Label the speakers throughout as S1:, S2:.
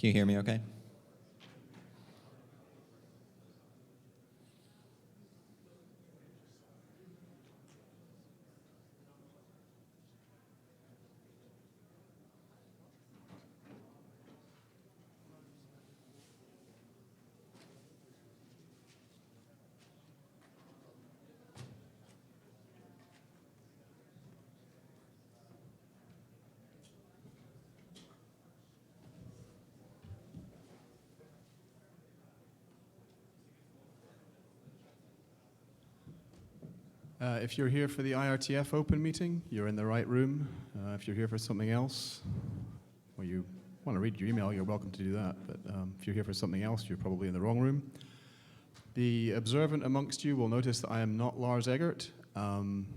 S1: Can you hear me okay?
S2: If you're here for the IRTF open meeting, you're in the right room. If you're here for something else, or you want to read your email, you're welcome to do that. But if you're here for something else, you're probably in the wrong room. The observant amongst you will notice that I am not Lars Eggert. I am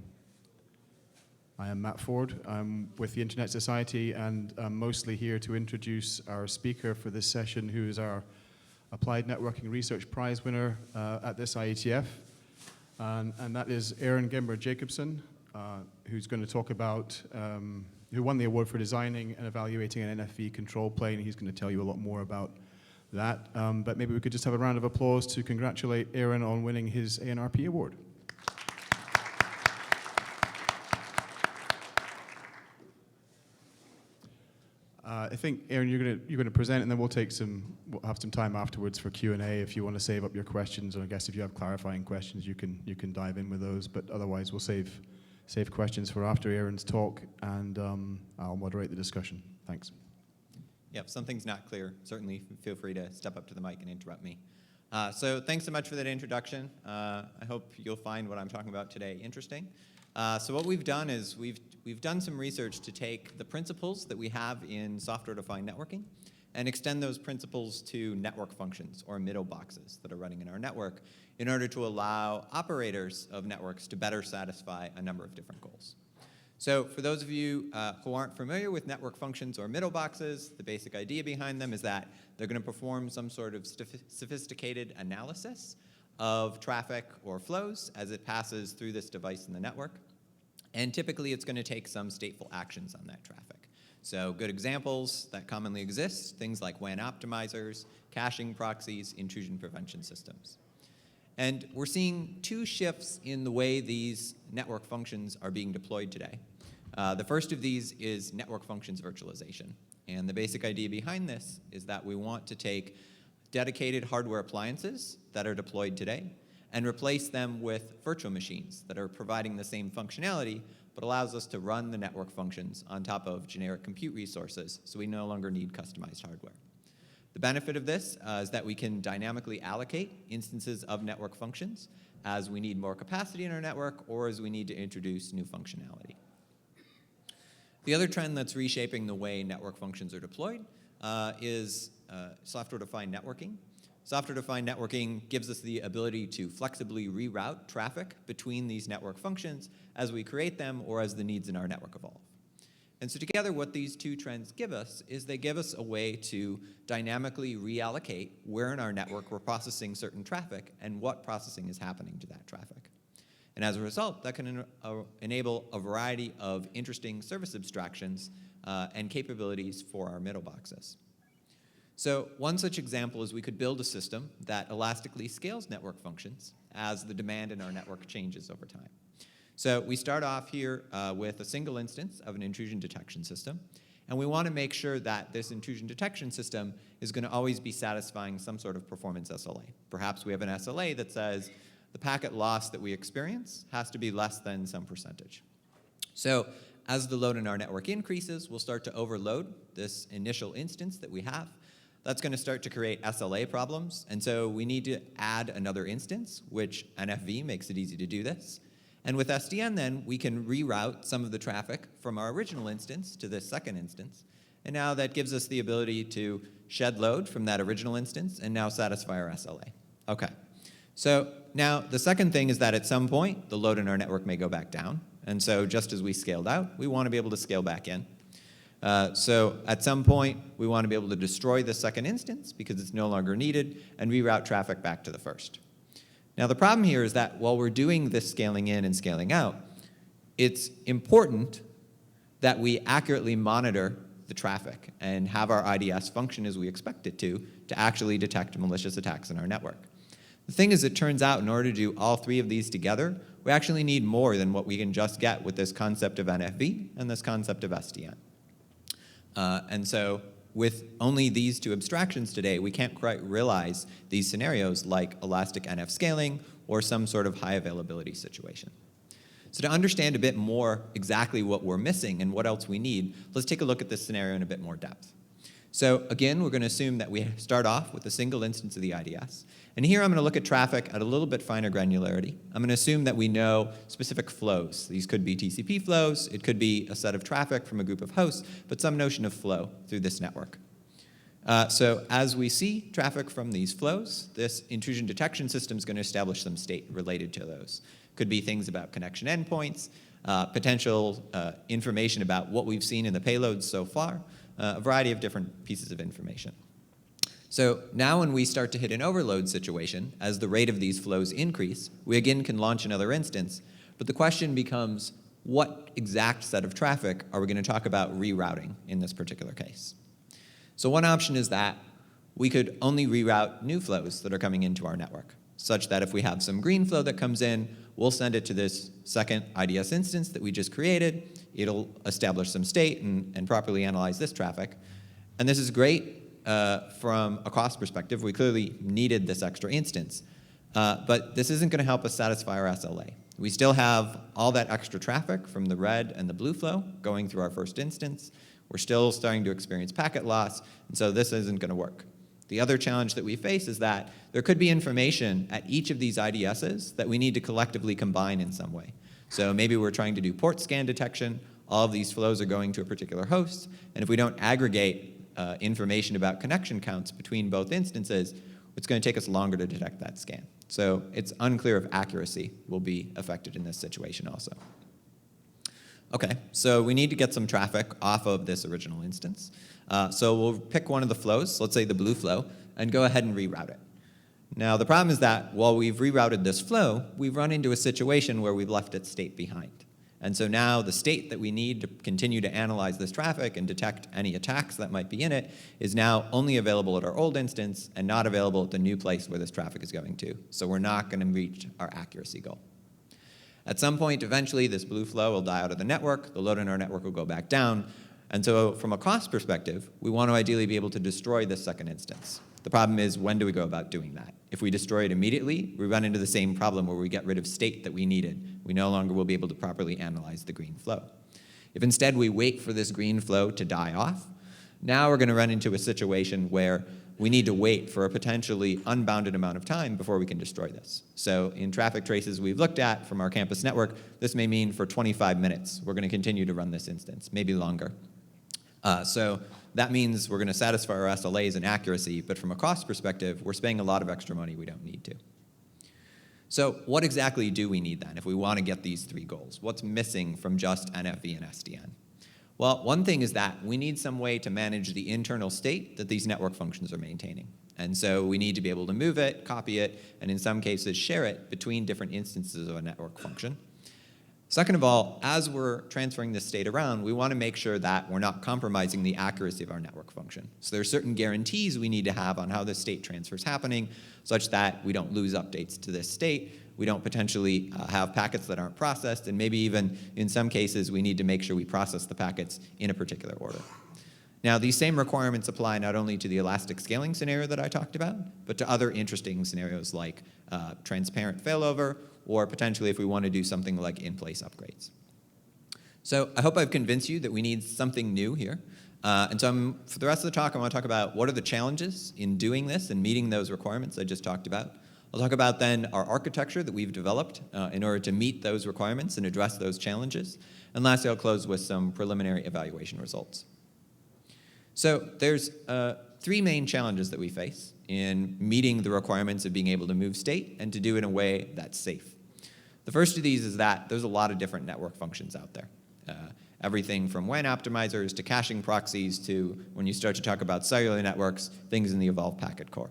S2: Matt Ford. I'm with the Internet Society, and I'm mostly here to introduce our speaker for this session, who is our Applied Networking Research Prize winner at this IETF. And that is Aaron Gember-Jacobson, who's going to talk about, who won the award for designing and evaluating an NFV control plane. He's going to tell you a lot more about that. But maybe we could just have a round of applause to congratulate Aaron on winning his ANRP award. I think, Aaron, you're going to present, and then we'll have some time afterwards for Q&A if you want to save up your questions, or I guess if you have clarifying questions, you can dive in with those. But otherwise, we'll save questions for after Aaron's talk, and I'll moderate the discussion. Thanks.
S1: Yeah, if something's not clear, certainly feel free to step up to the mic and interrupt me. So thanks so much for that introduction. I hope you'll find what I'm talking about today interesting. So what we've done is we've done some research to take the principles that we have in software-defined networking and extend those principles to network functions, or middle boxes that are running in our network, in order to allow operators of networks to better satisfy a number of different goals. So for those of you who aren't familiar with network functions or middle boxes, the basic idea behind them is that they're going to perform some sort of sophisticated analysis of traffic or flows as it passes through this device in the network. And typically, it's going to take some stateful actions on that traffic. So good examples that commonly exist, things like WAN optimizers, caching proxies, intrusion prevention systems. And we're seeing two shifts in the way these network functions are being deployed today. The first of these is network functions virtualization. And the basic idea behind this is that we want to take dedicated hardware appliances that are deployed today and replace them with virtual machines that are providing the same functionality, but allows us to run the network functions on top of generic compute resources, so we no longer need customized hardware. The benefit of this is that we can dynamically allocate instances of network functions as we need more capacity in our network or as we need to introduce new functionality. The other trend that's reshaping the way network functions are deployed is software-defined networking. Software-defined networking gives us the ability to flexibly reroute traffic between these network functions as we create them or as the needs in our network evolve. And so together, what these two trends give us is they give us a way to dynamically reallocate where in our network we're processing certain traffic and what processing is happening to that traffic. And as a result, that can enable a variety of interesting service abstractions and capabilities for our middle boxes. So one such example is we could build a system that elastically scales network functions as the demand in our network changes over time. So we start off here with a single instance of an intrusion detection system, and we want to make sure that this intrusion detection system is going to always be satisfying some sort of performance SLA. Perhaps we have an SLA that says the packet loss that we experience has to be less than some percentage. So as the load in our network increases, we'll start to overload this initial instance that we have. That's going to start to create SLA problems, and so we need to add another instance, which NFV makes it easy to do this. And with SDN, then, we can reroute some of the traffic from our original instance to this second instance, and now that gives us the ability to shed load from that original instance and now satisfy our SLA. Okay, so now the second thing is that at some point, the load in our network may go back down, and so just as we scaled out, we want to be able to scale back in. So at some point, we want to be able to destroy the second instance because it's no longer needed and reroute traffic back to the first. Now the problem here is that while we're doing this scaling in and scaling out, it's important that we accurately monitor the traffic and have our IDS function as we expect it to actually detect malicious attacks in our network. The thing is, it turns out in order to do all three of these together, we actually need more than what we can just get with this concept of NFV and this concept of SDN. And so with only these two abstractions today, we can't quite realize these scenarios like elastic NF scaling or some sort of high availability situation. So to understand a bit more exactly what we're missing and what else we need, let's take a look at this scenario in a bit more depth. So again, we're going to assume that we start off with a single instance of the IDS. And here I'm going to look at traffic at a little bit finer granularity. I'm going to assume that we know specific flows. These could be TCP flows. It could be a set of traffic from a group of hosts, but some notion of flow through this network. So as we see traffic from these flows, this intrusion detection system is going to establish some state related to those. Could be things about connection endpoints, potential information about what we've seen in the payloads so far, a variety of different pieces of information. So now when we start to hit an overload situation, as the rate of these flows increase, we again can launch another instance. But the question becomes, what exact set of traffic are we going to talk about rerouting in this particular case? So one option is that we could only reroute new flows that are coming into our network, such that if we have some green flow that comes in, we'll send it to this second IDS instance that we just created. It'll establish some state and properly analyze this traffic. And this is great from a cost perspective. We clearly needed this extra instance. But this isn't going to help us satisfy our SLA. We still have all that extra traffic from the red and the blue flow going through our first instance. We're still starting to experience packet loss, and so this isn't going to work. The other challenge that we face is that there could be information at each of these IDSs that we need to collectively combine in some way. So maybe we're trying to do port scan detection. All of these flows are going to a particular host, and if we don't aggregate information about connection counts between both instances, it's going to take us longer to detect that scan. So it's unclear if accuracy will be affected in this situation also. Okay, so we need to get some traffic off of this original instance. So we'll pick one of the flows, let's say the blue flow, and go ahead and reroute it. Now the problem is that while we've rerouted this flow, we've run into a situation where we've left its state behind. And so now the state that we need to continue to analyze this traffic and detect any attacks that might be in it is now only available at our old instance and not available at the new place where this traffic is going to. So we're not going to reach our accuracy goal. At some point, eventually, this blue flow will die out of the network. The load in our network will go back down. And so from a cost perspective, we want to ideally be able to destroy this second instance. The problem is, when do we go about doing that? If we destroy it immediately, we run into the same problem where we get rid of state that we needed. We no longer will be able to properly analyze the green flow. If instead we wait for this green flow to die off, now we're going to run into a situation where we need to wait for a potentially unbounded amount of time before we can destroy this. So in traffic traces we've looked at from our campus network, this may mean for 25 minutes we're going to continue to run this instance, maybe longer. So that means we're going to satisfy our SLAs and accuracy, but from a cost perspective, we're spending a lot of extra money we don't need to. So what exactly do we need then if we want to get these three goals? What's missing from just NFV and SDN? Well, one thing is that we need some way to manage the internal state that these network functions are maintaining. And so we need to be able to move it, copy it, and in some cases share it between different instances of a network function. Second of all, as we're transferring this state around, we want to make sure that we're not compromising the accuracy of our network function. So there are certain guarantees we need to have on how this state transfer is happening, such that we don't lose updates to this state, we don't potentially have packets that aren't processed, and maybe even in some cases we need to make sure we process the packets in a particular order. Now, these same requirements apply not only to the elastic scaling scenario that I talked about, but to other interesting scenarios like transparent failover, or potentially if we want to do something like in-place upgrades. So I hope I've convinced you that we need something new here. And so for the rest of the talk, I want to talk about what are the challenges in doing this and meeting those requirements I just talked about. I'll talk about then our architecture that we've developed in order to meet those requirements and address those challenges. And lastly, I'll close with some preliminary evaluation results. So there's three main challenges that we face in meeting the requirements of being able to move state and to do it in a way that's safe. The first of these is that there's a lot of different network functions out there. Everything from WAN optimizers to caching proxies to, when you start to talk about cellular networks, things in the evolved packet core.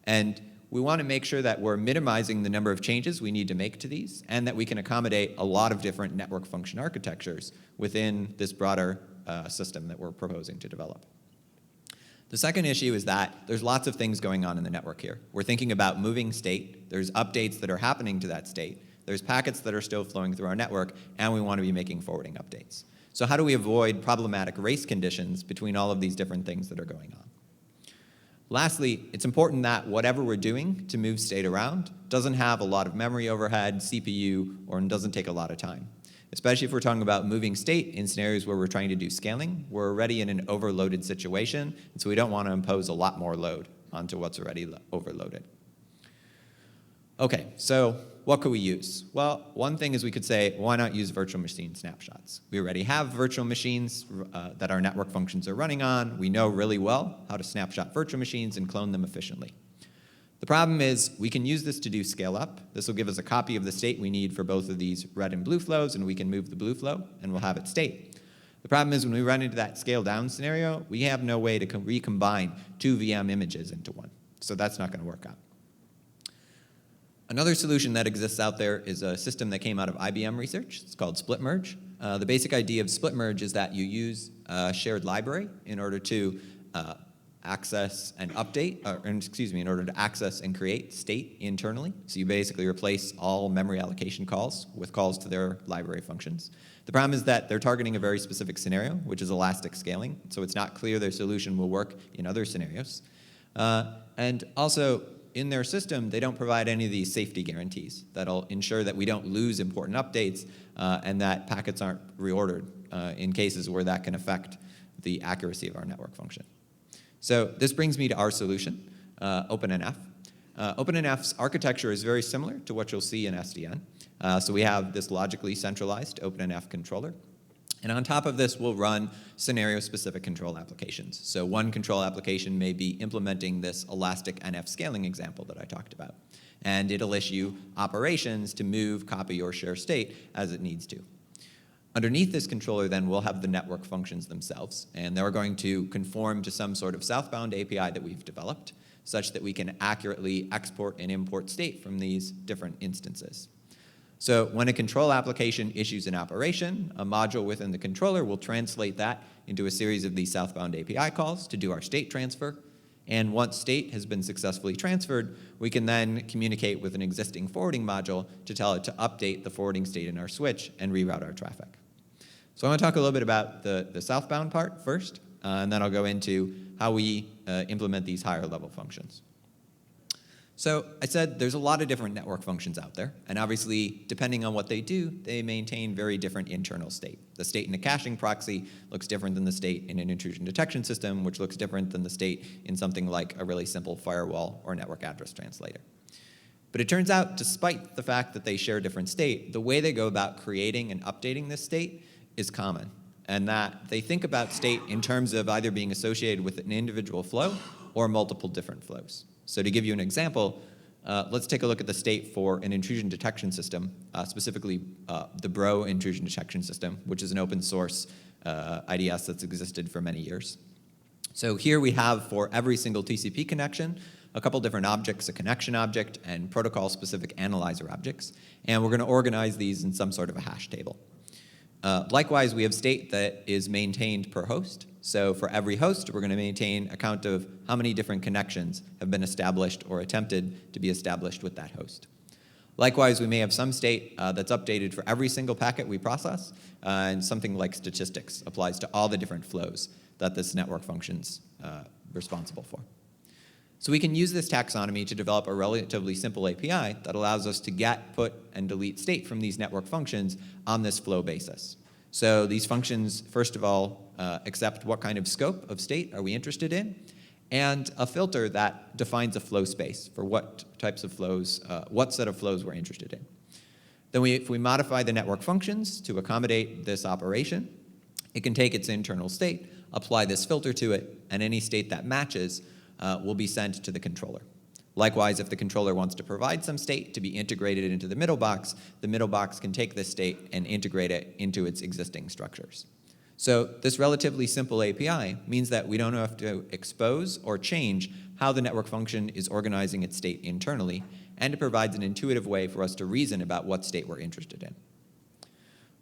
S1: And we want to make sure that we're minimizing the number of changes we need to make to these and that we can accommodate a lot of different network function architectures within this broader system that we're proposing to develop. The second issue is that there's lots of things going on in the network here. We're thinking about moving state. There's updates that are happening to that state. There's packets that are still flowing through our network, and we want to be making forwarding updates. So how do we avoid problematic race conditions between all of these different things that are going on? Lastly, it's important that whatever we're doing to move state around doesn't have a lot of memory overhead, CPU, or doesn't take a lot of time. Especially if we're talking about moving state in scenarios where we're trying to do scaling, we're already in an overloaded situation, and so we don't want to impose a lot more load onto what's already overloaded. Okay, so what could we use? Well, one thing is we could say, why not use virtual machine snapshots? We already have virtual machines that our network functions are running on. We know really well how to snapshot virtual machines and clone them efficiently. The problem is we can use this to do scale up. This will give us a copy of the state we need for both of these red and blue flows, and we can move the blue flow, and we'll have it state. The problem is when we run into that scale down scenario, we have no way to recombine two VM images into one. So that's not going to work out. Another solution that exists out there is a system that came out of IBM research. It's called split merge. The basic idea of split merge is that you use a shared library in order to access and update, in order to access and create state internally. So you basically replace all memory allocation calls with calls to their library functions. The problem is that they're targeting a very specific scenario, which is elastic scaling. So it's not clear their solution will work in other scenarios. And also, in their system, they don't provide any of these safety guarantees that'll ensure that we don't lose important updates and that packets aren't reordered in cases where that can affect the accuracy of our network function. So this brings me to our solution, OpenNF. OpenNF's architecture is very similar to what you'll see in SDN. So we have this logically centralized OpenNF controller. And on top of this, we'll run scenario-specific control applications. So one control application may be implementing this elastic NF scaling example that I talked about. And it'll issue operations to move, copy, or share state as it needs to. Underneath this controller, then, we'll have the network functions themselves. And they're going to conform to some sort of southbound API that we've developed, such that we can accurately export and import state from these different instances. So when a control application issues an operation, a module within the controller will translate that into a series of these southbound API calls to do our state transfer. And once state has been successfully transferred, we can then communicate with an existing forwarding module to tell it to update the forwarding state in our switch and reroute our traffic. So I want to talk a little bit about the southbound part first, and then I'll go into how we implement these higher level functions. So I said there's a lot of different network functions out there, and obviously, depending on what they do, they maintain very different internal state. The state in a caching proxy looks different than the state in an intrusion detection system, which looks different than the state in something like a really simple firewall or network address translator. But it turns out, despite the fact that they share different state, the way they go about creating and updating this state is common, and that they think about state in terms of either being associated with an individual flow or multiple different flows. So to give you an example, let's take a look at the state for an intrusion detection system, specifically the Bro intrusion detection system, which is an open source IDS that's existed for many years. So here we have, for every single TCP connection, a couple different objects, a connection object and protocol-specific analyzer objects, and we're going to organize these in some sort of a hash table. Likewise, we have state that is maintained per host. So for every host, we're going to maintain a count of how many different connections have been established or attempted to be established with that host. Likewise, we may have some state that's updated for every single packet we process, and something like statistics applies to all the different flows that this network function's responsible for. So we can use this taxonomy to develop a relatively simple API that allows us to get, put, and delete state from these network functions on this flow basis. So these functions, first of all, accept what kind of scope of state are we interested in, and a filter that defines a flow space for what types of flows, what set of flows we're interested in. Then if we modify the network functions to accommodate this operation, it can take its internal state, apply this filter to it, and any state that matches will be sent to the controller. Likewise, if the controller wants to provide some state to be integrated into the middle box can take this state and integrate it into its existing structures. So this relatively simple API means that we don't have to expose or change how the network function is organizing its state internally, and it provides an intuitive way for us to reason about what state we're interested in.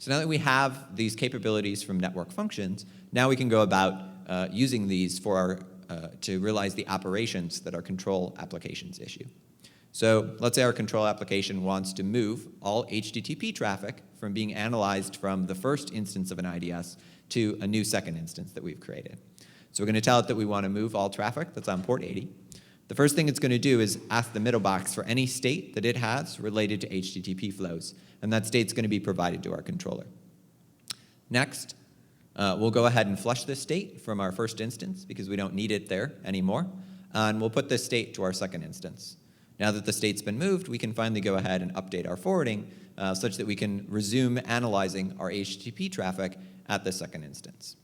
S1: So now that we have these capabilities from network functions, now we can go about using these for our, to realize the operations that our control applications issue. So let's say our control application wants to move all HTTP traffic from being analyzed from the first instance of an IDS to a new second instance that we've created. So we're going to tell it that we want to move all traffic that's on port 80. The first thing it's going to do is ask the middle box for any state that it has related to HTTP flows, and that state's going to be provided to our controller. Next, we'll go ahead and flush this state from our first instance because we don't need it there anymore, and we'll put this state to our second instance. Now that the state's been moved, we can finally go ahead and update our forwarding such that we can resume analyzing our HTTP traffic at the second instance.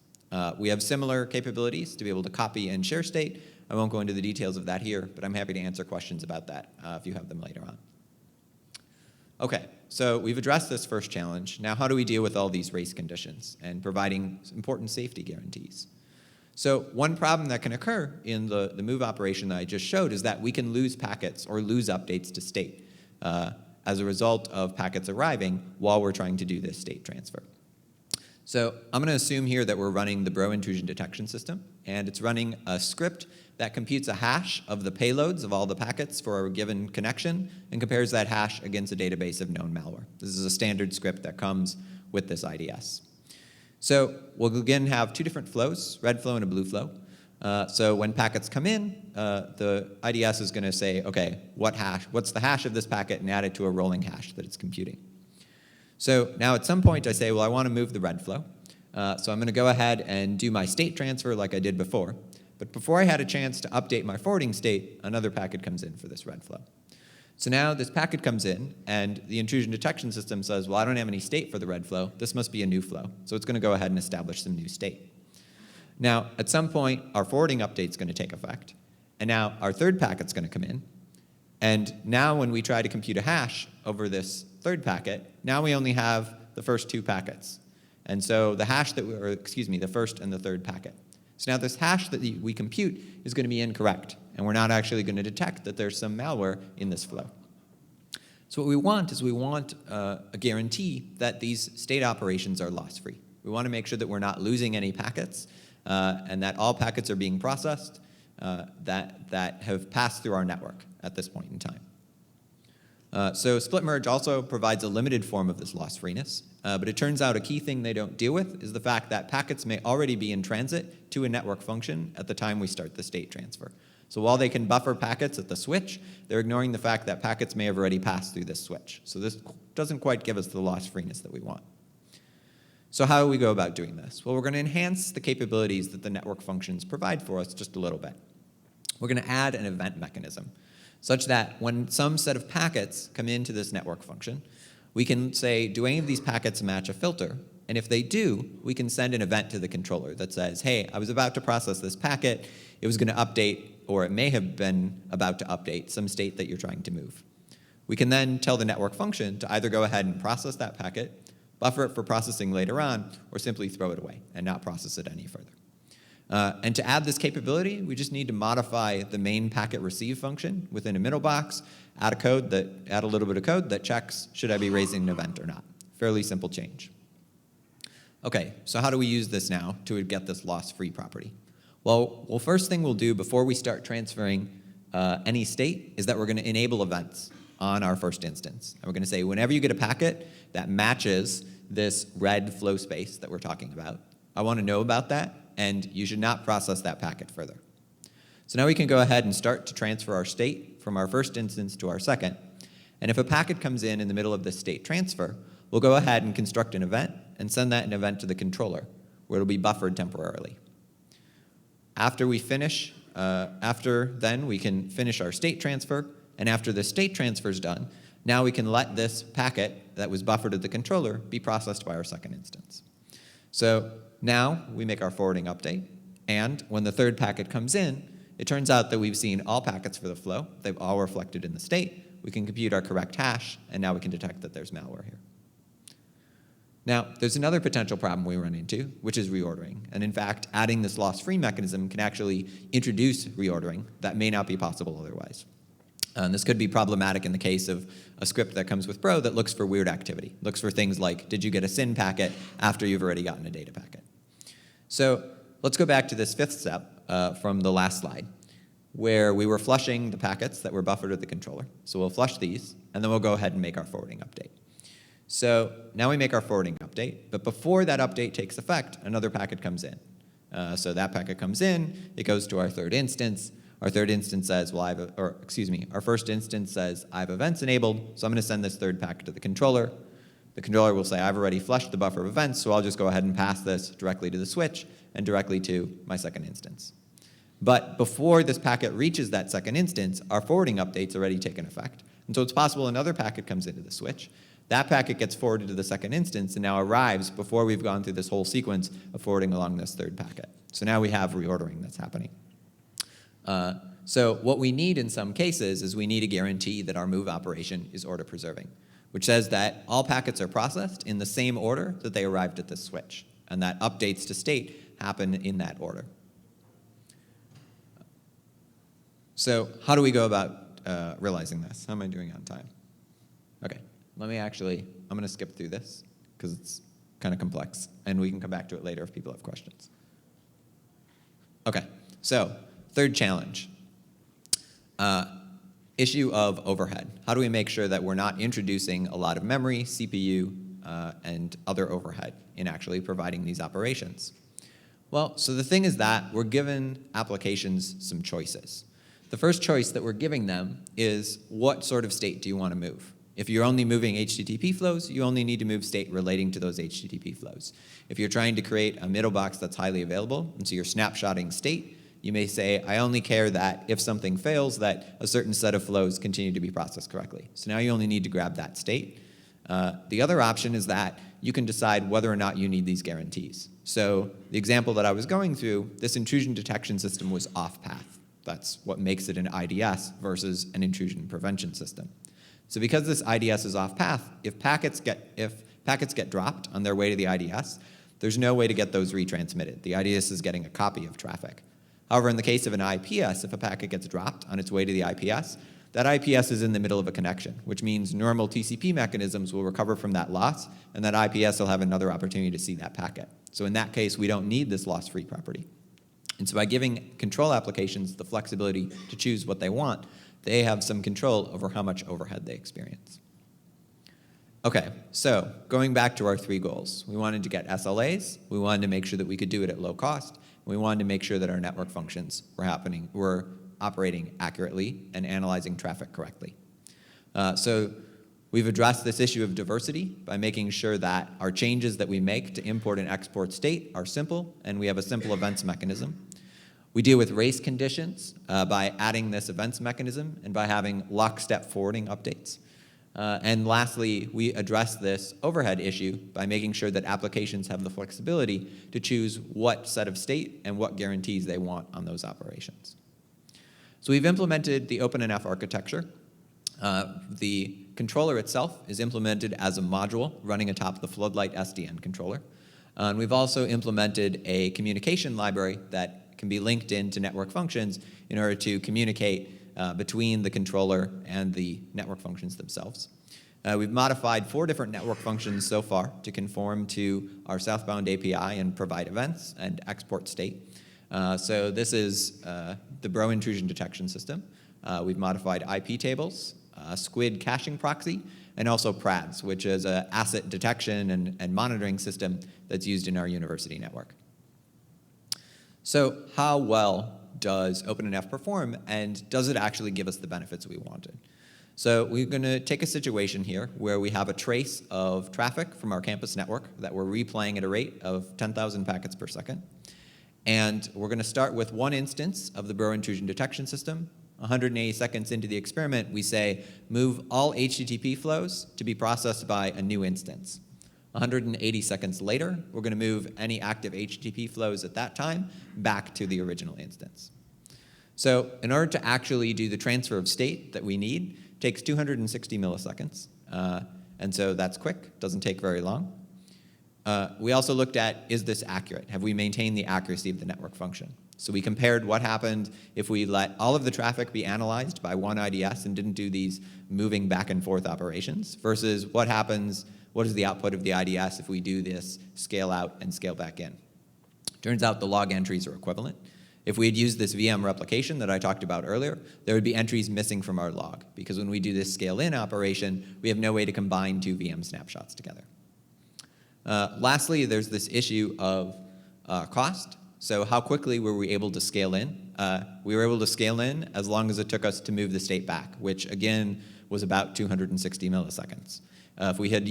S1: We have similar capabilities to be able to copy and share state. I won't go into the details of that here, but I'm happy to answer questions about that if you have them later on. Okay, so we've addressed this first challenge. Now how do we deal with all these race conditions and providing important safety guarantees? So one problem that can occur in the move operation that I just showed is that we can lose packets or lose updates to state as a result of packets arriving while we're trying to do this state transfer. So I'm going to assume here that we're running the Bro intrusion detection system, and it's running a script that computes a hash of the payloads of all the packets for a given connection and compares that hash against a database of known malware. This is a standard script that comes with this IDS. So we'll again have two different flows, red flow and a blue flow. So when packets come in, the IDS is going to say, okay, what's the hash of this packet, and add it to a rolling hash that it's computing. So now at some point I say, well, I want to move the red flow. So I'm going to go ahead and do my state transfer like I did before. But before I had a chance to update my forwarding state, another packet comes in for this red flow. So now this packet comes in, and the intrusion detection system says, well, I don't have any state for the red flow. This must be a new flow. So it's going to go ahead and establish some new state. Now, at some point, our forwarding update is going to take effect. And now our third packet's going to come in. And now when we try to compute a hash over this third packet, now we only have the first two packets. And so the hash that the first and the third packet. So now this hash that we compute is going to be incorrect, and we're not actually going to detect that there's some malware in this flow. So what we want is a guarantee that these state operations are loss-free. We want to make sure that we're not losing any packets and that all packets are being processed that have passed through our network at this point in time. So split merge also provides a limited form of this loss-freeness, but it turns out a key thing they don't deal with is the fact that packets may already be in transit to a network function at the time we start the state transfer. So while they can buffer packets at the switch, they're ignoring the fact that packets may have already passed through this switch. So this doesn't quite give us the loss-freeness that we want. So how do we go about doing this? Well, we're going to enhance the capabilities that the network functions provide for us just a little bit. We're going to add an event mechanism such that when some set of packets come into this network function, we can say, do any of these packets match a filter? And if they do, we can send an event to the controller that says, hey, I was about to process this packet. It was going to update, or it may have been about to update some state that you're trying to move. We can then tell the network function to either go ahead and process that packet, buffer it for processing later on, or simply throw it away and not process it any further. And to add this capability, we just need to modify the main packet receive function within a middle box, add a little bit of code that checks, should I be raising an event or not? Fairly simple change. Okay, so how do we use this now to get this loss-free property? Well, first thing we'll do before we start transferring any state is that we're going to enable events on our first instance. And we're going to say, whenever you get a packet that matches this red flow space that we're talking about, I want to know about that, and you should not process that packet further. So now we can go ahead and start to transfer our state from our first instance to our second. And if a packet comes in the middle of this state transfer, we'll go ahead and construct an event and send that an event to the controller, where it'll be buffered temporarily. After we finish, then we can finish our state transfer, and after the state transfer is done, now we can let this packet that was buffered at the controller be processed by our second instance. So now we make our forwarding update, and when the third packet comes in, it turns out that we've seen all packets for the flow. They've all reflected in the state. We can compute our correct hash, and now we can detect that there's malware here. Now, there's another potential problem we run into, which is reordering. And in fact, adding this loss-free mechanism can actually introduce reordering that may not be possible otherwise. And this could be problematic in the case of a script that comes with Bro that looks for weird activity, looks for things like, did you get a SYN packet after you've already gotten a data packet? So let's go back to this fifth step from the last slide, where we were flushing the packets that were buffered with the controller. So we'll flush these, and then we'll go ahead and make our forwarding update. So now we make our forwarding update, but before that update takes effect, another packet comes in. So that packet comes in, it goes to our third instance. Our third instance says, well, our first instance says, I have events enabled, so I'm going to send this third packet to the controller. The controller will say, I've already flushed the buffer of events, so I'll just go ahead and pass this directly to the switch and directly to my second instance. But before this packet reaches that second instance, our forwarding update's already taken effect. And so it's possible another packet comes into the switch. That packet gets forwarded to the second instance and now arrives before we've gone through this whole sequence of forwarding along this third packet. So now we have reordering that's happening. So what we need in some cases is we need a guarantee that our move operation is order preserving, which says that all packets are processed in the same order that they arrived at this switch, and that updates to state happen in that order. So how do we go about realizing this? How am I doing on time? Okay, I'm going to skip through this because it's kind of complex, and we can come back to it later if people have questions. Okay, so third challenge, issue of overhead. How do we make sure that we're not introducing a lot of memory, CPU, and other overhead in actually providing these operations? Well, so the thing is that we're giving applications some choices. The first choice that we're giving them is what sort of state do you want to move? If you're only moving HTTP flows, you only need to move state relating to those HTTP flows. If you're trying to create a middle box that's highly available, and so you're snapshotting state, you may say, I only care that if something fails, that a certain set of flows continue to be processed correctly. So now you only need to grab that state. The other option is that you can decide whether or not you need these guarantees. So the example that I was going through, this intrusion detection system was off-path. That's what makes it an IDS versus an intrusion prevention system. So because this IDS is off-path, if packets get dropped on their way to the IDS, there's no way to get those retransmitted. The IDS is getting a copy of traffic. However, in the case of an IPS, if a packet gets dropped on its way to the IPS, that IPS is in the middle of a connection, which means normal TCP mechanisms will recover from that loss, and that IPS will have another opportunity to see that packet. So in that case, we don't need this loss-free property. And so by giving control applications the flexibility to choose what they want, they have some control over how much overhead they experience. Okay, so going back to our three goals. We wanted to get SLAs, we wanted to make sure that we could do it at low cost, and we wanted to make sure that our network functions were operating accurately and analyzing traffic correctly. So we've addressed this issue of diversity by making sure that our changes that we make to import and export state are simple, and we have a simple events mechanism. We deal with race conditions by adding this events mechanism and by having lockstep forwarding updates. And lastly, we address this overhead issue by making sure that applications have the flexibility to choose what set of state and what guarantees they want on those operations. So we've implemented the OpenNF architecture. The controller itself is implemented as a module running atop the Floodlight SDN controller. And we've also implemented a communication library that can be linked into network functions in order to communicate between the controller and the network functions themselves. We've modified 4 different network functions so far to conform to our southbound API and provide events and export state. So this is the Bro intrusion detection system. We've modified IP tables, Squid caching proxy, and also PRADS, which is an asset detection and monitoring system that's used in our university network. So how well does OpenNF perform, and does it actually give us the benefits we wanted? So we're going to take a situation here where we have a trace of traffic from our campus network that we're replaying at a rate of 10,000 packets per second. And we're going to start with one instance of the Bro intrusion detection system. 180 seconds into the experiment, we say, move all HTTP flows to be processed by a new instance. 180 seconds later, we're going to move any active HTTP flows at that time back to the original instance. So in order to actually do the transfer of state that we need, it takes 260 milliseconds. And so that's quick, doesn't take very long. We also looked at, is this accurate? Have we maintained the accuracy of the network function? So we compared what happened if we let all of the traffic be analyzed by one IDS and didn't do these moving back and forth operations versus what is the output of the IDS if we do this scale out and scale back in. Turns out the log entries are equivalent. If we had used this VM replication that I talked about earlier, there would be entries missing from our log, because when we do this scale in operation, we have no way to combine two VM snapshots together. Lastly, there's this issue of cost. So how quickly were we able to scale in? We were able to scale in as long as it took us to move the state back, which again was about 260 milliseconds. If we had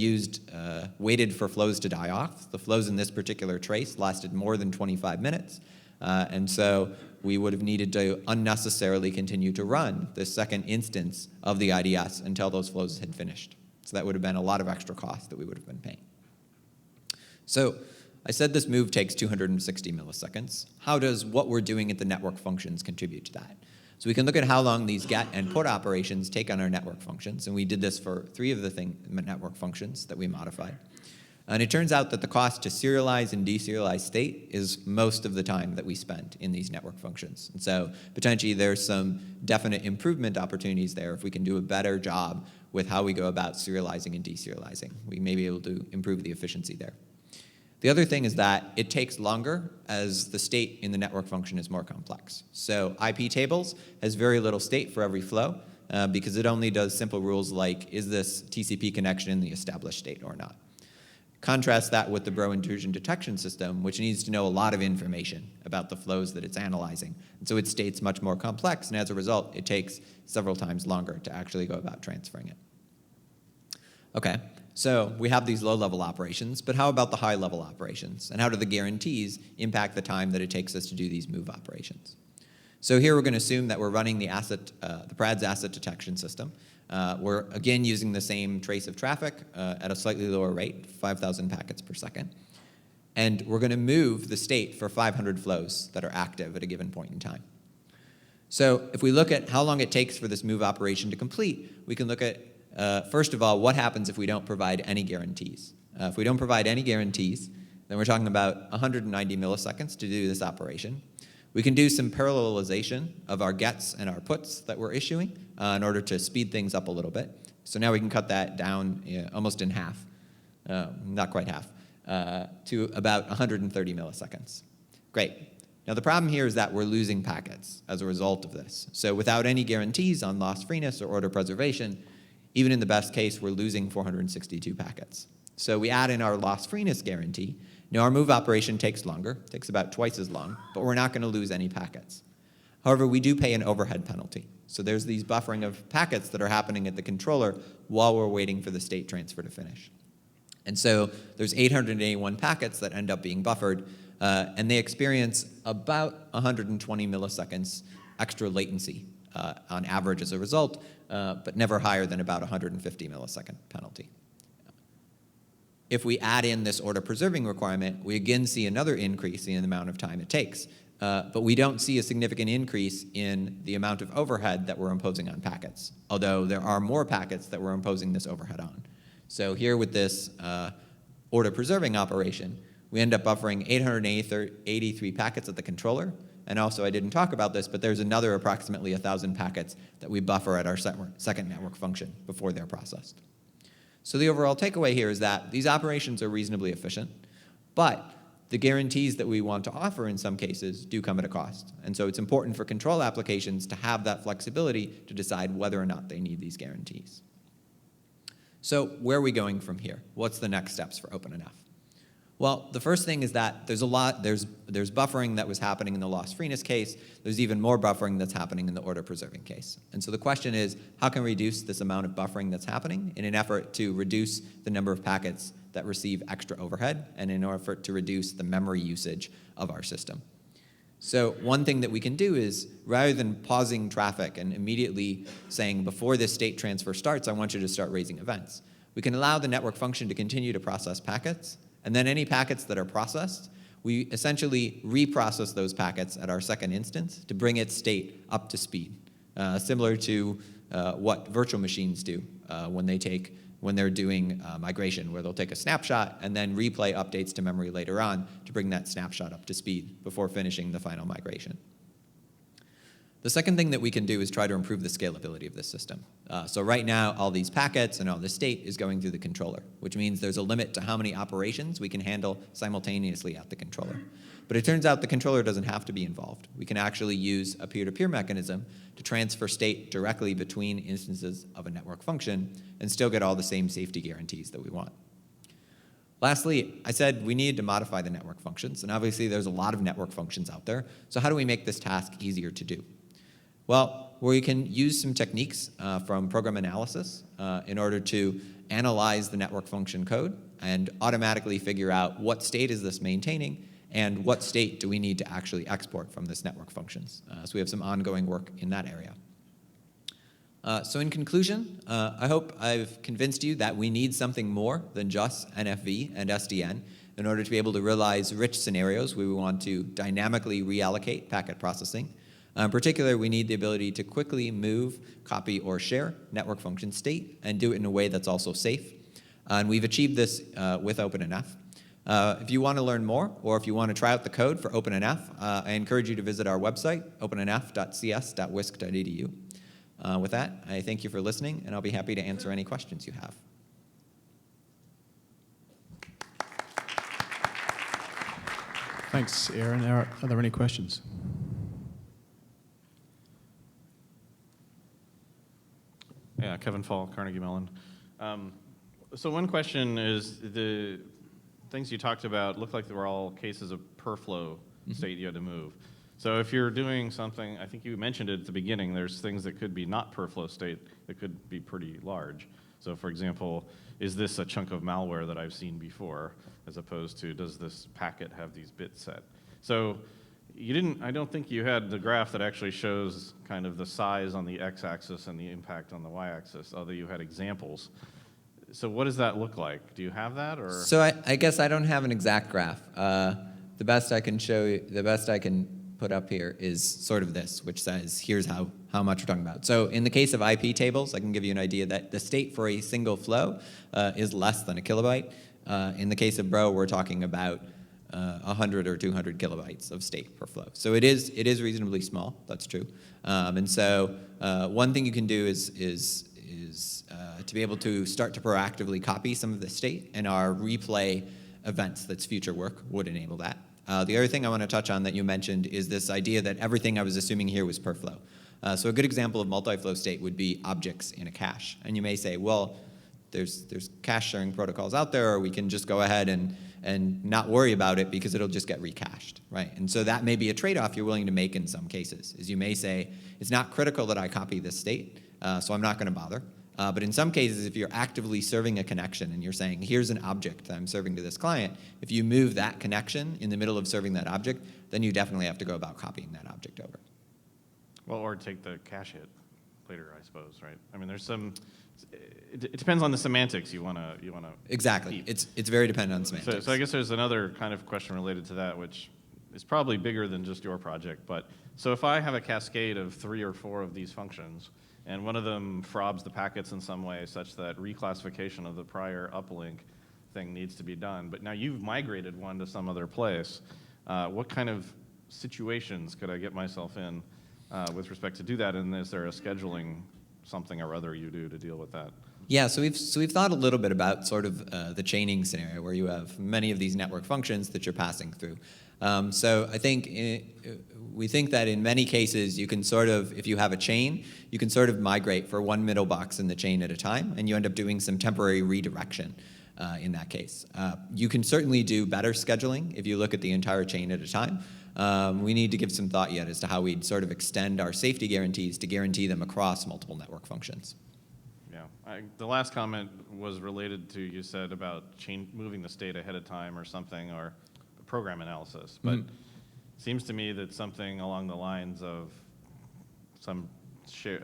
S1: waited for flows to die off, the flows in this particular trace lasted more than 25 minutes. And so we would have needed to unnecessarily continue to run the second instance of the IDS until those flows had finished. So that would have been a lot of extra cost that we would have been paying. So I said this move takes 260 milliseconds. How does what we're doing at the network functions contribute to that? So we can look at how long these get and put operations take on our network functions, and we did this for 3 of the network functions that we modified. And it turns out that the cost to serialize and deserialize state is most of the time that we spend in these network functions. And so potentially there's some definite improvement opportunities there if we can do a better job with how we go about serializing and deserializing. We may be able to improve the efficiency there. The other thing is that it takes longer as the state in the network function is more complex. So IP tables has very little state for every flow because it only does simple rules like, is this TCP connection in the established state or not? Contrast that with the Bro intrusion detection system, which needs to know a lot of information about the flows that it's analyzing. And so its state's much more complex, and as a result, it takes several times longer to actually go about transferring it. Okay, so we have these low-level operations, but how about the high-level operations? And how do the guarantees impact the time that it takes us to do these move operations? So here we're going to assume that we're running the PRADS asset detection system. We're, again, using the same trace of traffic at a slightly lower rate, 5,000 packets per second. And we're going to move the state for 500 flows that are active at a given point in time. So if we look at how long it takes for this move operation to complete, we can look at, first of all, what happens if we don't provide any guarantees. If we don't provide any guarantees, then we're talking about 190 milliseconds to do this operation. We can do some parallelization of our gets and our puts that we're issuing in order to speed things up a little bit. So now we can cut that down almost in half, not quite half, to about 130 milliseconds. Great. Now the problem here is that we're losing packets as a result of this. So without any guarantees on loss freeness or order preservation, even in the best case, we're losing 462 packets. So we add in our loss freeness guarantee. Now our move operation takes longer, takes about twice as long, but we're not going to lose any packets. However, we do pay an overhead penalty. So there's these buffering of packets that are happening at the controller while we're waiting for the state transfer to finish. And so there's 881 packets that end up being buffered, and they experience about 120 milliseconds extra latency on average as a result, but never higher than about 150 millisecond penalty. If we add in this order preserving requirement, we again see another increase in the amount of time it takes. But we don't see a significant increase in the amount of overhead that we're imposing on packets, although there are more packets that we're imposing this overhead on. So here with this order preserving operation, we end up buffering 883 packets at the controller. And also, I didn't talk about this, but there's another approximately 1,000 packets that we buffer at our second network function before they're processed. So the overall takeaway here is that these operations are reasonably efficient, but the guarantees that we want to offer in some cases do come at a cost. And so it's important for control applications to have that flexibility to decide whether or not they need these guarantees. So where are we going from here? What's the next steps for OpenNF? Well, the first thing is that there's buffering that was happening in the loss freeness case. There's even more buffering that's happening in the order preserving case. And so the question is, how can we reduce this amount of buffering that's happening in an effort to reduce the number of packets that receive extra overhead and in order to reduce the memory usage of our system? So one thing that we can do is, rather than pausing traffic and immediately saying, before this state transfer starts, I want you to start raising events, we can allow the network function to continue to process packets. And then any packets that are processed, we essentially reprocess those packets at our second instance to bring its state up to speed, similar to what virtual machines do when they take when they're doing migration, where they'll take a snapshot and then replay updates to memory later on to bring that snapshot up to speed before finishing the final migration. The second thing that we can do is try to improve the scalability of this system. So right now, all these packets and all this state is going through the controller, which means there's a limit to how many operations we can handle simultaneously at the controller. But it turns out the controller doesn't have to be involved. We can actually use a peer-to-peer mechanism to transfer state directly between instances of a network function and still get all the same safety guarantees that we want. Lastly, I said we needed to modify the network functions, and obviously there's a lot of network functions out there, so how do we make this task easier to do? Well, we can use some techniques from program analysis in order to analyze the network function code and automatically figure out what state is this maintaining and what state do we need to actually export from this network functions. So we have some ongoing work in that area. So in conclusion, I hope I've convinced you that we need something more than just NFV and SDN in order to be able to realize rich scenarios where we want to dynamically reallocate packet processing. In particular, we need the ability to quickly move, copy, or share network function state and do it in a way that's also safe. And we've achieved this with OpenNF. If you want to learn more, or if you want to try out the code for OpenNF, I encourage you to visit our website, opennf.cs.wisc.edu. With that, I thank you for listening, and I'll be happy to answer any questions you have.
S2: Thanks, Aaron. Are there any questions?
S3: Yeah, Kevin Fall, Carnegie Mellon. So one question is, the things you talked about looked like they were all cases of per flow state you had to move. So if you're doing something, I think you mentioned it at the beginning, there's things that could be not per flow state that could be pretty large. So for example, is this a chunk of malware that I've seen before, as opposed to does this packet have these bits set? So you didn't, I don't think you had the graph that actually shows kind of the size on the x-axis and the impact on the y-axis, although you had examples. So what does that look like? Do you have that, or?
S1: So I guess I don't have an exact graph. The best I can show you, the best I can put up here is sort of this, which says here's how much we're talking about. So in the case of IP tables, I can give you an idea that the state for a single flow is less than a kilobyte. In the case of Bro, we're talking about 100 or 200 kilobytes of state per flow. So it is reasonably small, that's true. And so one thing you can do is to be able to start to proactively copy some of the state, and our replay events that's future work would enable that. The other thing I want to touch on that you mentioned is this idea that everything I was assuming here was per flow. So a good example of multi-flow state would be objects in a cache. And you may say, well, there's cache sharing protocols out there, or we can just go ahead and not worry about it because it'll just get recached, right? And so that may be a trade-off you're willing to make in some cases, is you may say, it's not critical that I copy this state, so I'm not going to bother. But in some cases, if you're actively serving a connection and you're saying, here's an object that I'm serving to this client, if you move that connection in the middle of serving that object, then you definitely have to go about copying that object over.
S3: Well, or take the cache hit later, I suppose, right? I mean, there's some, it depends on the semantics you want to
S1: Exactly.
S3: keep.
S1: It's very dependent on semantics.
S3: So I guess there's another kind of question related to that, which is probably bigger than just your project. But so if I have a cascade of 3 or 4 of these functions, and one of them frobs the packets in some way such that reclassification of the prior uplink thing needs to be done, but now you've migrated one to some other place, what kind of situations could I get myself in with respect to do that, and is there a scheduling something or other you do to deal with that?
S1: Yeah, so we've thought a little bit about sort of the chaining scenario where you have many of these network functions that you're passing through. So I think we think that in many cases you can sort of, if you have a chain, you can sort of migrate for one middle box in the chain at a time, and you end up doing some temporary redirection in that case. You can certainly do better scheduling if you look at the entire chain at a time. We need to give some thought yet as to how we'd sort of extend our safety guarantees to guarantee them across multiple network functions.
S3: Yeah, the last comment was related to, you said about moving the state ahead of time or something, or program analysis, but seems to me that something along the lines of some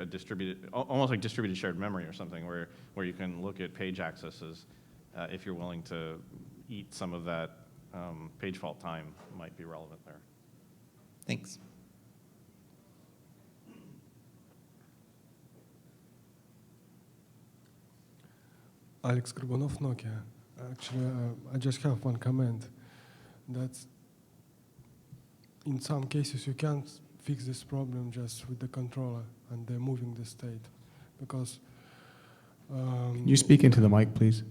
S3: distributed, almost like distributed shared memory or something, where you can look at page accesses if you're willing to eat some of that page fault time might be relevant there.
S1: Thanks.
S4: Alex Gorgonov, Nokia. Actually, I just have one comment that in some cases you can't fix this problem just with the controller and moving the state, because
S2: Can you speak into the mic, please?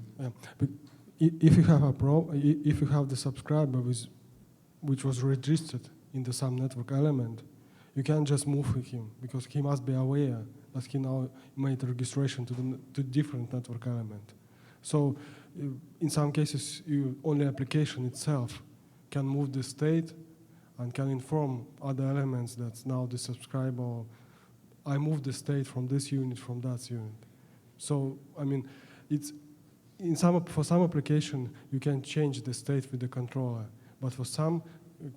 S4: if you have if you have the subscriber which was registered in the some network element, you can't just move him because he must be aware that he now made registration to different network element. So in some cases, only application itself can move the state and can inform other elements that now the subscriber, I moved the state from this unit, from that unit. So, I mean, it's for some application, you can change the state with the controller, but for some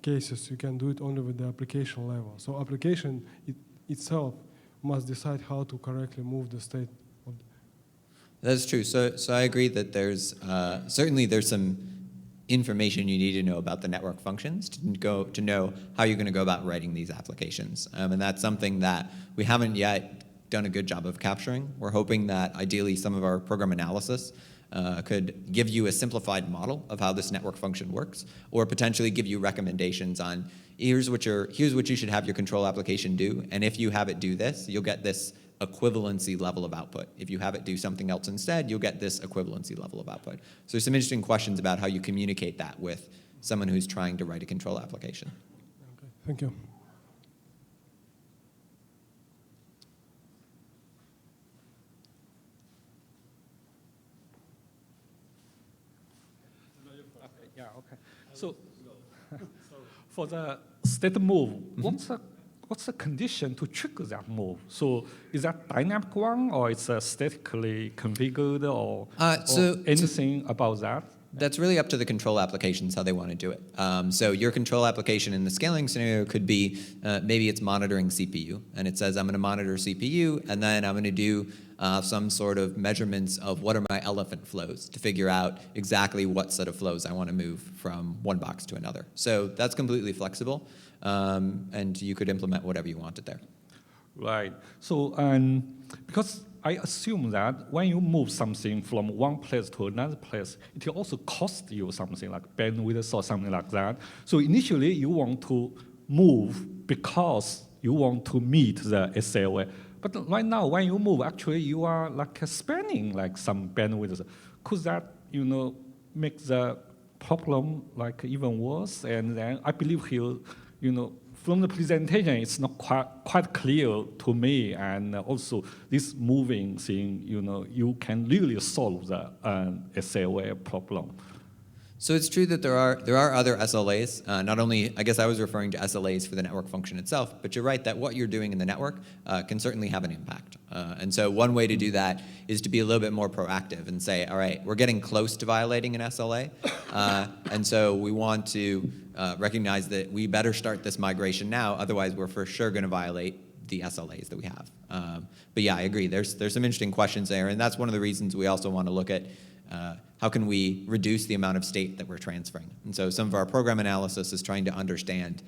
S4: cases, you can do it only with the application level. So application itself must decide how to correctly move the state.
S1: That's true. So I agree that there's certainly there's some information you need to know about the network functions to know how you're going to go about writing these applications. And that's something that we haven't yet done a good job of capturing. We're hoping that ideally some of our program analysis could give you a simplified model of how this network function works, or potentially give you recommendations on here's what you should have your control application do, and if you have it do this, you'll get this equivalency level of output. If you have it do something else instead, you'll get this equivalency level of output. So there's some interesting questions about how you communicate that with someone who's trying to write a control application.
S4: Okay, thank you.
S5: Yeah, okay. So for the state move, what's the condition to trigger that move? So is that dynamic one, or it's statically configured, or anything about that?
S1: That's really up to the control applications how they want to do it. So your control application in the scaling scenario could be maybe it's monitoring CPU, and it says I'm going to monitor CPU, and then I'm going to do some sort of measurements of what are my elephant flows to figure out exactly what set of flows I want to move from one box to another. So that's completely flexible, and you could implement whatever you wanted there.
S5: Right. So because I assume that when you move something from one place to another place, it will also cost you something like bandwidth or something like that. So initially, you want to move because you want to meet the SLA. But right now, when you move, actually, you are like spending like some bandwidth. Could that, make the problem like even worse? And then I believe he'll, from the presentation, it's not quite clear to me, and also this moving thing, you can really solve the SLA problem.
S1: So it's true that there are other SLAs. Not only, I guess I was referring to SLAs for the network function itself, but you're right that what you're doing in the network can certainly have an impact. And so one way to do that is to be a little bit more proactive and say, all right, we're getting close to violating an SLA, and so we want to recognize that we better start this migration now, otherwise we're for sure going to violate the SLAs that we have. But yeah, I agree. There's some interesting questions there, and that's one of the reasons we also want to look at how can we reduce the amount of state that we're transferring. And so some of our program analysis is trying to understand,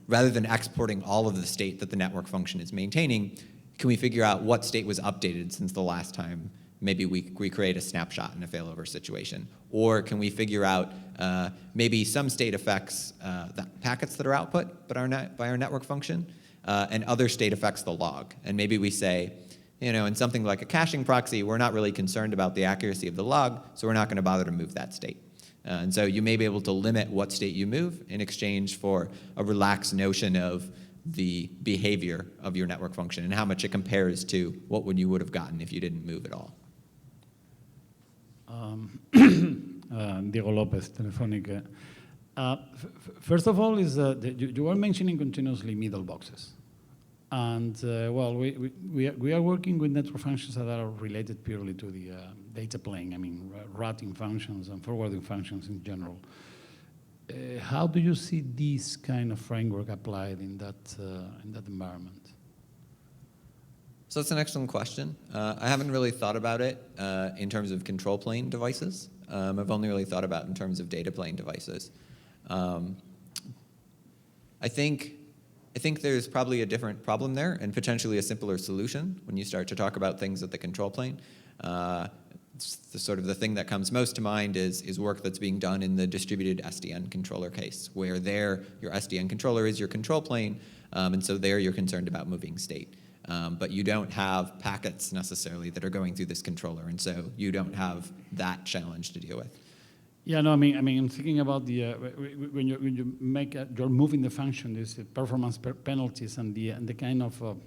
S1: rather than exporting all of the state that the network function is maintaining, can we figure out what state was updated since the last time maybe we create a snapshot in a failover situation? Or can we figure out maybe some state affects the packets that are output by our network function, and other state affects the log. And maybe we say, in something like a caching proxy, we're not really concerned about the accuracy of the log, so we're not going to bother to move that state. And so you may be able to limit what state you move in exchange for a relaxed notion of the behavior of your network function and how much it compares to what you would have gotten if you didn't move at all.
S6: Diego Lopez, Telefónica. First of all, you were mentioning continuously middle boxes. And well, we are working with network functions that are related purely to the data plane. Routing functions and forwarding functions in general. How do you see this kind of framework applied in that environment?
S1: So that's an excellent question. I haven't really thought about it in terms of control plane devices. I've only really thought about it in terms of data plane devices. I think there's probably a different problem there and potentially a simpler solution when you start to talk about things at the control plane. the thing that comes most to mind is work that's being done in the distributed SDN controller case, where there your SDN controller is your control plane, and so there you're concerned about moving state. But you don't have packets necessarily that are going through this controller, and so you don't have that challenge to deal with.
S6: Yeah, no, I mean, I'm thinking about the when you make you're moving the function, there's performance penalties and the kind of.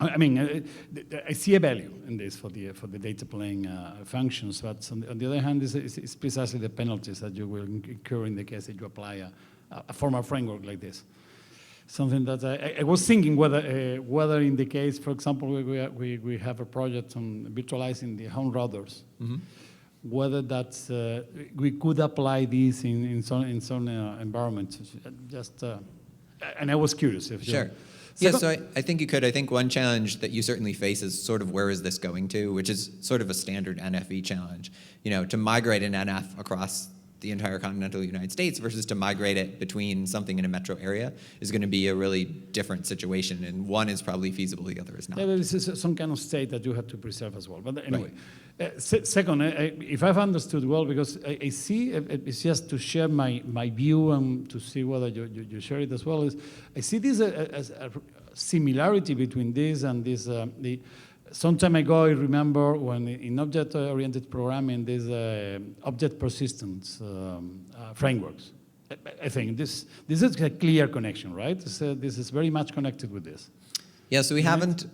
S6: I see a value in this for the data plane functions, but on the other hand, it's precisely the penalties that you will incur in the case that you apply a formal framework like this. Something that I was thinking whether in the case, for example, we have a project on virtualizing the home routers, whether that we could apply this in some environments. Just and I was curious if
S1: sure. Yeah, so I think you could. I think one challenge that you certainly face is sort of where is this going to, which is sort of a standard NFV challenge. You know, to migrate an NF across the entire continental United States versus to migrate it between something in a metro area is going to be a really different situation, and one is probably feasible, the other is not.
S6: Yeah, this is some kind of state that you have to preserve as well. But anyway, second, if I've understood well, because I see, it's just to share my view and to see whether you share it as well, is I see this as a similarity between this and this. Some time ago, I remember when in object-oriented programming, there's object persistence frameworks. I think this is a clear connection, right? So this is very much connected with this.
S1: Yeah, so we haven't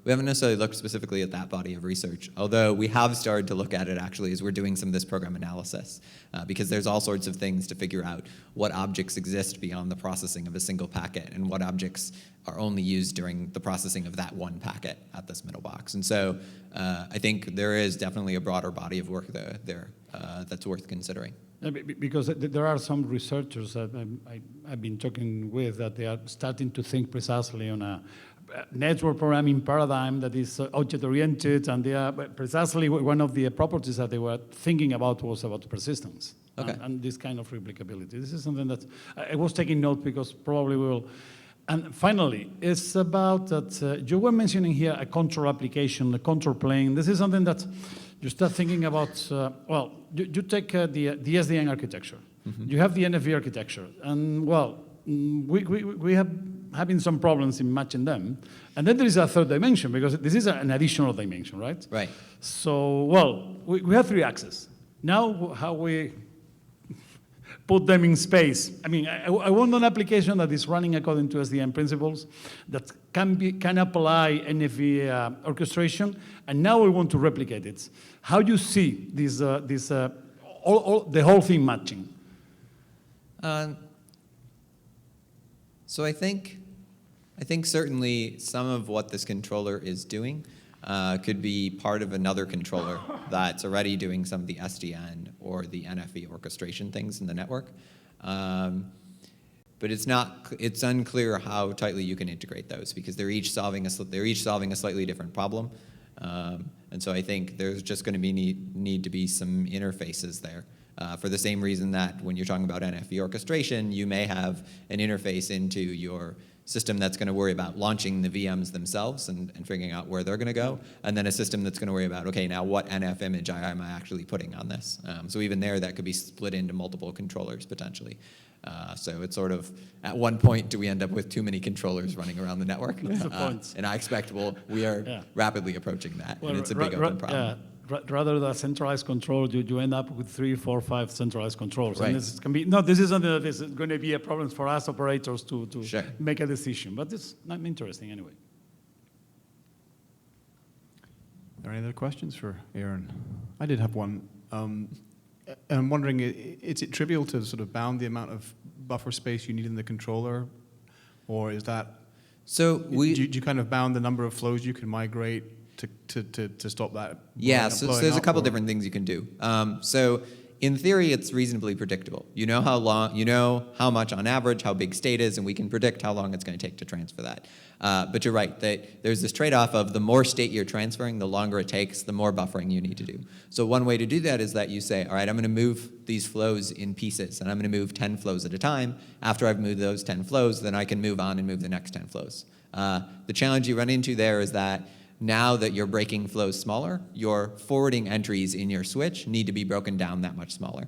S1: necessarily looked specifically at that body of research, although we have started to look at it actually as we're doing some of this program analysis, because there's all sorts of things to figure out what objects exist beyond the processing of a single packet and what objects are only used during the processing of that one packet at this middle box. And so I think there is definitely a broader body of work there that's worth considering.
S6: Because there are some researchers that I've been talking with that they are starting to think precisely on a network programming paradigm that is object-oriented, and they are precisely one of the properties that they were thinking about was about persistence.
S1: Okay.
S6: And this kind of replicability. This is something that I was taking note because probably we will. And finally, it's about that you were mentioning here a control application, a control plane. This is something that you start thinking about, well, you take the SDN architecture. You have the NFV architecture. And, well, we have having some problems in matching them. And then there is a third dimension, because this is an additional dimension, right?
S1: Right.
S6: So, well, we have 3 axes. Now, how we put them in space. I mean, I want an application that is running according to SDN principles, that can apply NFV orchestration, and now we want to replicate it. How do you see this, the whole thing matching?
S1: So I think certainly some of what this controller is doing could be part of another controller that's already doing some of the SDN or the NFV orchestration things in the network. But it's unclear how tightly you can integrate those, because they're each solving a slightly different problem. And so I think there's just going to be need to be some interfaces there. For the same reason that when you're talking about NFV orchestration, you may have an interface into your system that's going to worry about launching the VMs themselves and figuring out where they're going to go, and then a system that's going to worry about, okay, now what NF image am I actually putting on this? So even there, that could be split into multiple controllers potentially. So it's sort of, at one point, do we end up with too many controllers running around the network?
S6: That's the point.
S1: And I expect we are rapidly approaching that, and it's a big open problem.
S6: Yeah. Rather than centralized control, you end up with 3, 4, 5 centralized controls.
S1: Right.
S6: And this can be, no, this is something that is going to be a problem for us operators to
S1: Sure.
S6: make a decision. But it's not interesting anyway.
S2: Are there any other questions for Aaron? I did have one. I'm wondering, is it trivial to sort of bound the amount of buffer space you need in the controller? Or is that,
S1: So
S2: do you kind of bound the number of flows you can migrate to stop that?
S1: Yeah, so there's a couple
S2: or?
S1: different things you can do. So in theory, it's reasonably predictable. You know how long, you know how much on average, how big state is, and we can predict how long it's going to take to transfer that. But you're right, that there's this trade-off of the more state you're transferring, the longer it takes, the more buffering you need to do. So one way to do that is that you say, all right, I'm going to move these flows in pieces, and I'm going to move 10 flows at a time. After I've moved those 10 flows, then I can move on and move the next 10 flows. The challenge you run into there is that now that you're breaking flows smaller, your forwarding entries in your switch need to be broken down that much smaller,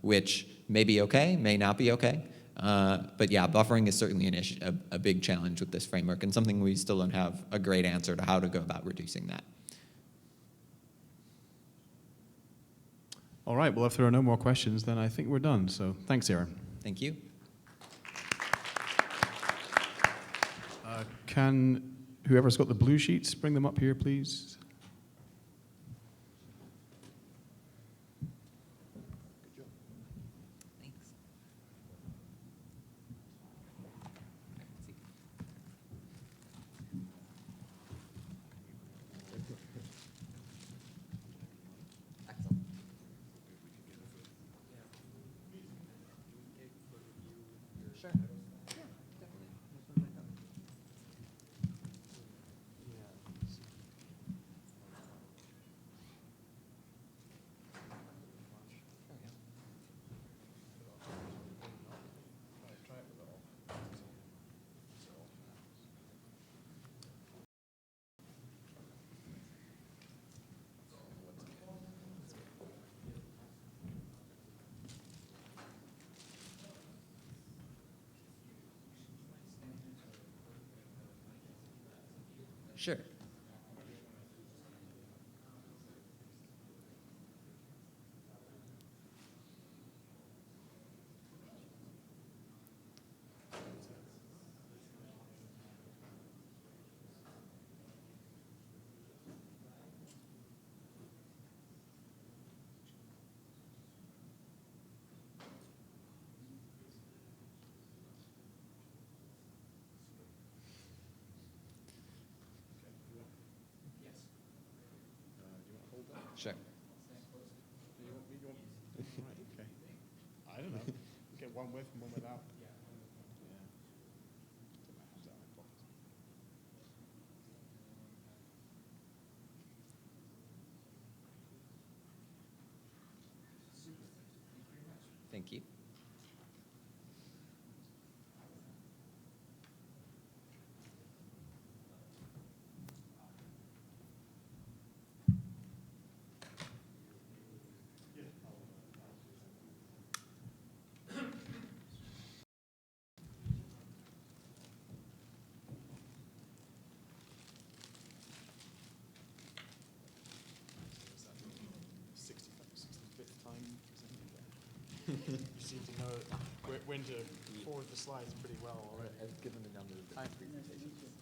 S1: which may be okay, may not be okay. But yeah, buffering is certainly an issue, a big challenge with this framework, and something we still don't have a great answer to how to go about reducing that.
S2: All right, well, if there are no more questions, then I think we're done. So thanks, Aaron.
S1: Thank you.
S2: Can whoever's got the blue sheets bring them up here, please?
S1: Thanks. Excellent. Sure. Yeah, definitely. Sure. Sure.
S2: I don't know. Get one with and one without.
S1: Thank you.
S2: You seem to know when to forward the slides pretty well already.
S1: I've given the number of the presentation.